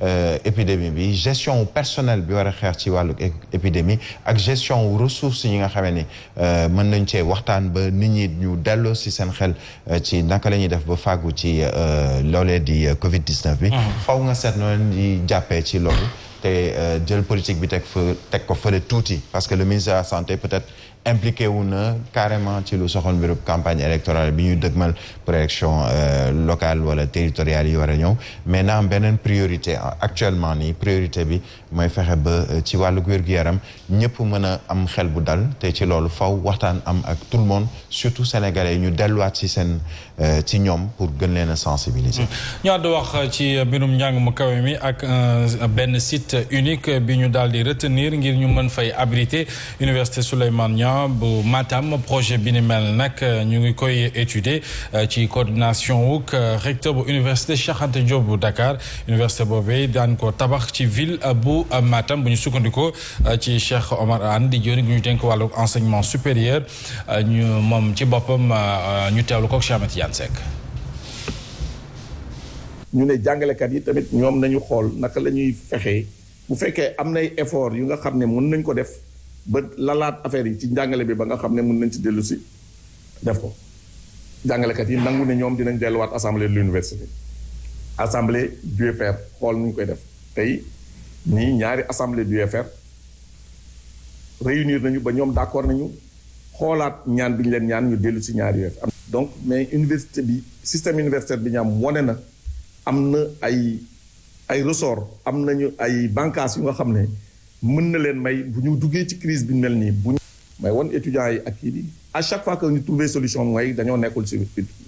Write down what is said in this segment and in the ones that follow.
épidémie bi gestion personnel bi war a xeex ci wàllu épidémie ak gestion ressources yi nga xamee ni mën nañ cee waxtaan ba nit ñi ñu delloo si seen xel ci naka la ñuy def ba fàggu ci loolee di Covid-19 bi. faw nga seet noonu di jàppee ci loolu te jël politique bi teg ko fële tuuti parce que le ministère de la santé peut-être impliqué wu na carrément ci lu soxal mbirub campagne électorale bi ñu dëgmal pour élection locale wala territoriale yi war a ñëw mais na am beneen priorité actuellement nii priorité bi mooy fexe ba ci wàllu wér-gu-yaram ñëpp mën a am xel bu dal te ci loolu faw waxtaan am ak tout le monde surtout sénégalais yi ñu delluwaat ci seen ci ñoom pour gën leen a sensibiliser. ñu àddu wax ci mbirum njàng mu kawe mi ak benn site unique bi ñu daal di retenir ngir ñu mën fay abriter Université Souleymane Niang bu Matam projet bi ni mel nag ñu ngi koy étudier ci coordination wuk recteur bu université Cheikh Anta Diop bu Dakar université boobee daan ko tabax ci ville bu Matam bu ñu sukkandikoo ci Cheikh Omar Anne di jëwriñ ñu dénk wàllu enseignement supérieur ñu moom ci boppam ñu teewlu ko Cheikh Ahmed Tidiane Seck. ñu ne jàngalekat yi tamit ñoom nañu xool naka la ñuy fexee bu fekkee am nay effort yu nga xam ne mën nañ ko def ba lalaat affaire yi ci njàngale bi ba nga xam ne mën nañ ci dellu si def ko jàngalekat yi nangu ne ñoom dinañ delluwaat assemblée de l'université assemblée du UFR xool nu ñu koy def tey nii ñaari assemblée du UFR réunir nañu ba ñoom d'accord nañu xoolaat ñaan bi ñu leen ñaan ñu dellu si ñaari UFR donc mais université bi système universitaire bi ñu am wane na am na ay ressort am nañu ay bànqaas yu nga xam ne mën na leen may bu ñu duggee ci crise bi mel nii bu ñu may won étudiants yi ak kii bi à chaque fois que ñu trouver solution mooy dañoo nekkul ci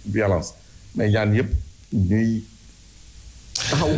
violence mais ñaan yëpp ñuy taxaw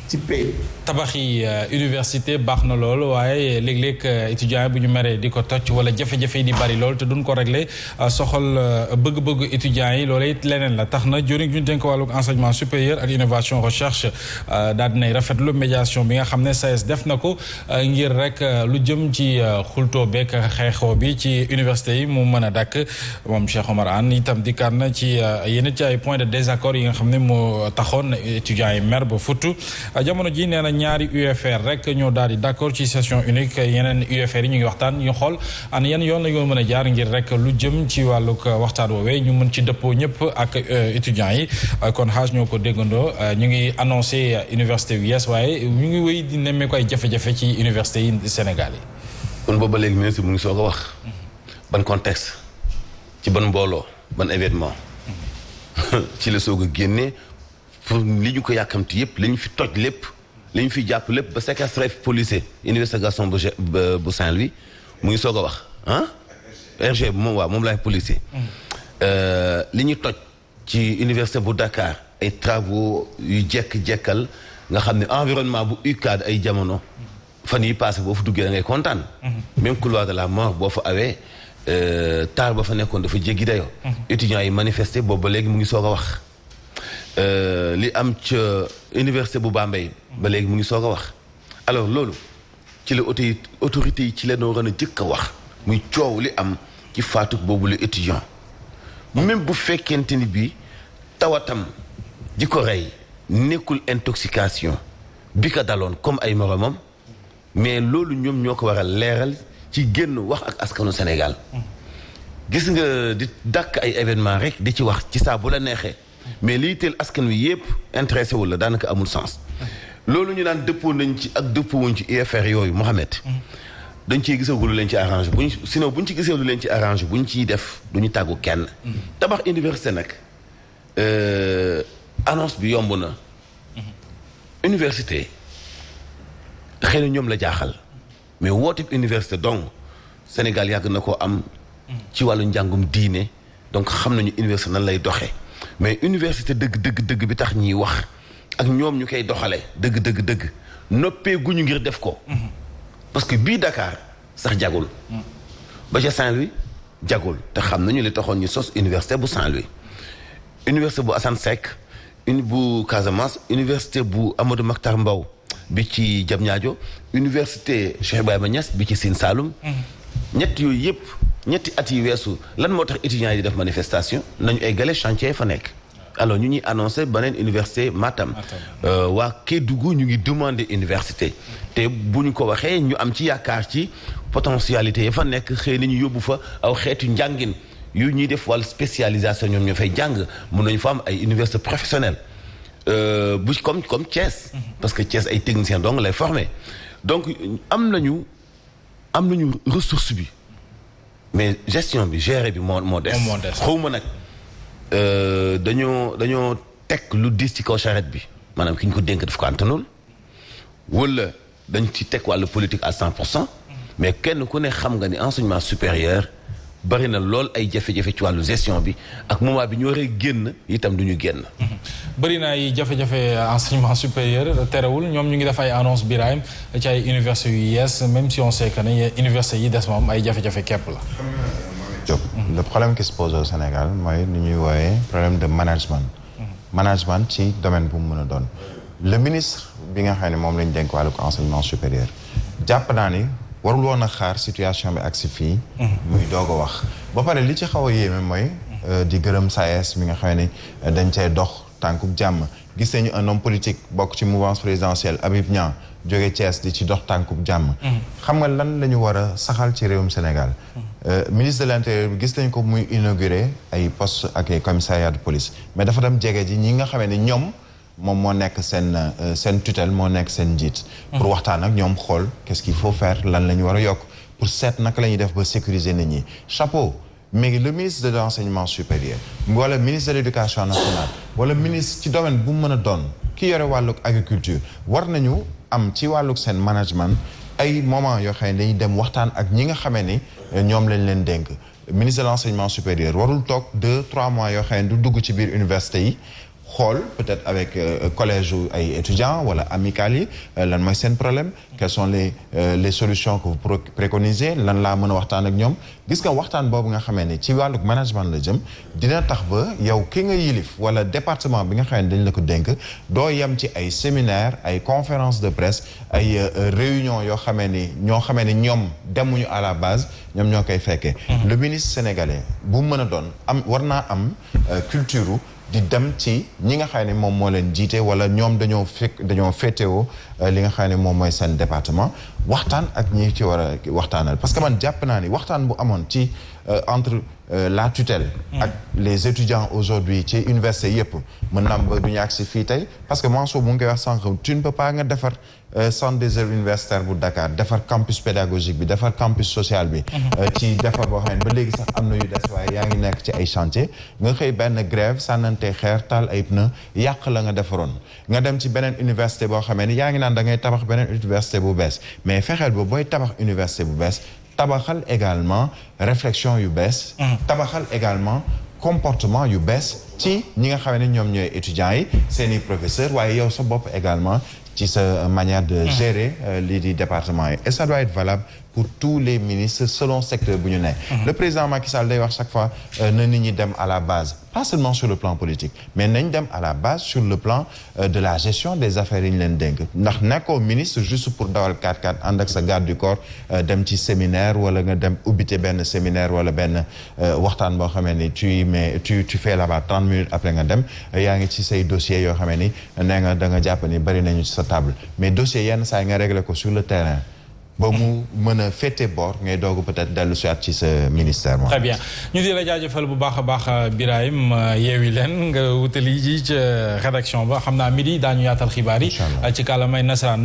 ci paix. tabax yi université baax na lool waaye léeg-léeg étudiants yi bu ñu meree di ko toj wala jafe-jafe yi di bari lool te duñ ko régler soxal bëgg-bëgg étudiants yi loola it leneen la tax na joriñ ñu dénk wàllu enseignement supérieur ak innovation recherche daal dinay rafetlu médiation bi nga xam ne SAES def na ko ngir rek lu jëm ci xultoo beek xeexoo bi ci université yi mu mën a dakk moom Cheikh Omar Anne itam dikkaat na ci yenn ci ay points de désaccord yi nga xam ne moo taxoon étudiants yi mer ba futtu jamono ji nee na ñaari UFR rek ñoo daal di d'accord ci session unique yeneen UFR yi ñu ngi waxtaan ñu xool an yan yoon la ñu mën a jaar ngir rek lu jëm ci wàllug waxtaan woowee ñu mën ci dëppoo ñëpp ak étudiants yi kon xaaj ñoo ko déggandoo ñu ngi annoncé université yu yees waaye ñu ngi wéy di nemmeeku ay jafe-jafe ci université yi Sénégal yi. kon booba léegi ministre mu ngi soog a wax ban contexte ci ban mbooloo ban événement ci la soog a génne pour li ñu ko yàkkamti yëpp li ñu fi toj lépp li ñu fi jàpp lépp ba séquestré policier université Gaston bu Saint-Louis mu ngi soog a wax ah RG moom waaw moom laay policier li ñu toj ci université bu Dakar ay travaux yu jekk-jekkal nga xam ne environnement bu UCAD ay jamono fan yi passé boo fa duggee da ngay kontaan même couloir de la mort boo fa awee taar ba fa nekkoon dafa jéggi dayoo étudiants yi manifesté boobu ba léegi mu ngi soog a wax li am ca université bu Bambey ba léegi mu ngi soog a wax alors loolu ci la autorité yi ci la noo gën a jëkk a wax muy coow li am ci faatuk boobu la étudiant même bu fekkente ni bi tawatam ji ko rey nekkul intoxication bi ko daloon comme ay moromam mais loolu ñoom ñoo ko war a leeral ci génn wax ak askanu Sénégal gis nga di dàkk ay événement rek di ci wax ci saa bu la neexee mais lii teel askan wi yëpp intéressé wul la daanaka amul sens loolu ñu naan dëppoo nañ ci ak dëppoo wuñ ci UFR yooyu Mohamed dañ ciy gisagul lu leen ci arrangé buñ sinon buñ ci gisee lu leen ci arrangé buñ ciy def duñu tàggu kenn tabax université nag annonce bi yomb na université xëy na ñoom la jaaxal mais woote université donc Sénégal yàgg na koo am ci wàllu njàngum diine donc xam nañu université nan lay doxee mais université dëgg bi tax ñiy wax ak ñoom ñu koy doxalee dëgg noppee guñu ngir def ko parce que bii Dakar sax jagul ba ca Saint-Louis jagul te xam nañu li taxoon ñu sos université bu Saint-Louis université bu Assane Seck bu Casamance université bu Amadou Mahtar Mbow bi ci Diamniadio université Cheikh Ibrahima Niass bi ci Sine Saloum ñett yooyu yëpp ñetti at yi weesu lan moo tax étudiants yi def manifestation nañu ay gale chantier fa nekk alors ñu ñuy annoncé beneen université Matam. waa Kédougou ñu ngi demander université. te bu ñu ko waxee ñu am ci yaakaar ci potentialité ya fa nekk xëy na ñu yóbbu fa aw xeetu njàngin yu ñuy def wàllu spécialisation ñoom ñoo fay jàng mun nañu fa am ay université professionnelle bu comme Thiès. parce que Thiès ay techniciens donc lay former donc am nañu ressource bi mais gestion bi gérer bi moo des. xawma nag dañoo teg lu diis ci kaw charrette bi maanaam ki ñu ko dénk daf ko antanul wala dañ ci teg wàllu politique à 100%. mais kenn ku ne xam nga ni enseignement supérieur bari na lool ay jafe-jafe ci wàllu gestion bi ak moment bi ñu waree génn itam du ñu génn. bëri na ay jafe-jafe enseignement supérieur terewul ñoom ñu ngi def ay annonce Birahim ci ay universités yu yees même si on sait que ne universités yi des moom ay jafe-jafe képp la. Le problème qui se pose au Sénégal mooy li ñuy wooyee problème de management. management ci domaine bu mu mën a doon. le ministre bi nga xam ne moom lañ dénk wàllu enseignement supérieur jàpp naa ni warul woon a xaar situation bi ak si fii. muy doog a wax. ba pare li ci xaw a yéeme mooy. di gërëm SAES mi nga xam ne dañ cay dox tànkub jàmm gis nañu un homme politique bokk ci mouvance présidentielle Habib Niang jóge Thiès di ci dox tànkub jàmm. xam nga lan la ñu war a saxal ci réewum Sénégal. ministre de l'intérieur bi gis nañ ko muy inauguré ay poste ak ay commissariat de police mais dafa dem jege ji ñi nga xamee ne ñoom moom moo nekk seen tutelle moo nekk seen njiit. pour waxtaan ak ñoom xool qu'est-ce qu'il faut faire lan la ñu war a yokk pour seet naka la ñuy def ba sécuriser nit ñi chapeau. mais le ministre de l'enseignement supérieur wala ministre de l'éducation nationale wala ministre ci domaine bu mu mën a doon ki yore wàllug agriculture war nañu am ci wàllug seen management ay moment yoo xam ne dañuy dem waxtaan ak ñi nga xamee ni ñoom lañ leen dénk ministre de l'enseignement supérieur warul toog 2-3 mois yoo xam ne du dugg ci biir université yi xool peut-être avec collège yu ay étudiants wala amicales yi lan mooy seen problème quelles sont les solutions que vous préconisez lan laa mën a waxtaan ak ñoom gis nga waxtaan boobu nga xamee ne ci wàllu management la jëm dina tax ba yow ki nga yilif wala département bi nga xam ne dañ la ko dénk doo yem ci ay séminaire ay conférence de presse ay réunion yoo xamee ni ñoom demuñu à la base ñoom ñoo koy fekkee le ministre sénégalais bu mën a doon war naa am culture di dem ci ñi nga xam ne moom moo leen jiite wala ñoom dañoo féetewoo li nga xam ne moom mooy seen département waxtaan ak ñi ci war a waxtaanal parce que man jàpp naa ni waxtaan bu amoon ci entre la tutelle ak les étudiants aujourd'hui ci université yëpp mën na am ba du ñu agsi fii tey parce que Mansour mu ngi koy wax sànq tu ne peux pas nga defar centre des œuvres universitaires bu Dakar defar campus pédagogique bi defar campus social bi ci defar boo xam ne ba léegi sax am na yu des waaye yaa ngi nekk ci ay chantier nga xëy benn grève sànnante xeer taal ay pneu yàq la nga defaroon nga dem ci beneen université boo xamee ni yaa ngi naan da ngay tabax beneen université bu bees mais fexeel ba booy tabax université bu bees tabaxal également réflexion yu bees tabaxal également comportement yu bees ci ñi nga xam ne ñoom ñooy étudiants yi seeni professeurs waaye yow sa bopp également ci sa manière de gérer lii di département yi et ça doit être valable pour tous les ministres selon secteur bu ñu ne le président Macky Sall day wax chaque fois na nit ñi dem à la base pas seulement sur le plan politique mais nañ dem à la base sur le plan de la gestion des affaires yi ñu leen dénk ndax nekkoo ministre juste pour dawal 4x4 ànd ak sa garde du corps dem ci séminaire wala nga dem ubbite benn séminaire wala benn waxtaan boo xamee ni tu fais là-bas 30 minutes après nga dem yaa ngi ci say dossiers yoo xamee ni nee nga da nga jàpp ni bari nañu ci sa table mais dossier yenn saa yi nga régler ko sur le terrain ba mu mën a féete boor ngay doog peut-être dellu si ci sa ministère moom. Très bien ñu di la jaajëfal bu baax a baax Birahim yeewi leen nga wutali ji ca rédaction ba xam naa midi daañu yaatal xibaar yi. ci kàllaamay nasaraan.